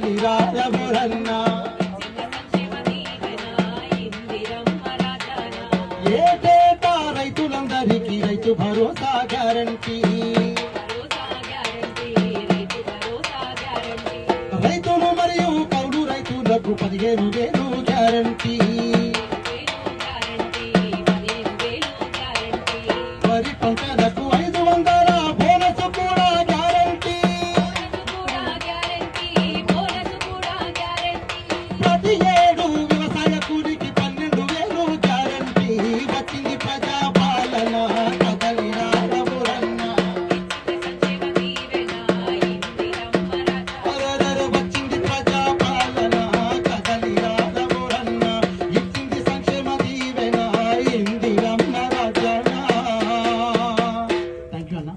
కదలి రారమురన్న ఏటేటా రైతులందరికీ రైతు భరోసా గ్యారంటీ రైతులు మరియు కౌలు రైతులకు 15,000 గ్యారంటీ వరి పంటలకు 500 బోనస్ కూడా గ్యారంటీ ప్రతి ఏడు వ్యవసాయ కూలికి 12,000 గ్యారంటీ వచ్చింది ప్రజాపాలన కదలి రారమురన్న వచ్చింది ప్రజాపాలన కదలి రారమురన్న ఇచ్చింది సంక్షేమ దీవెన ఇందిరమ్మ రాజన్న. థ్యాంక్ యూ అన్న.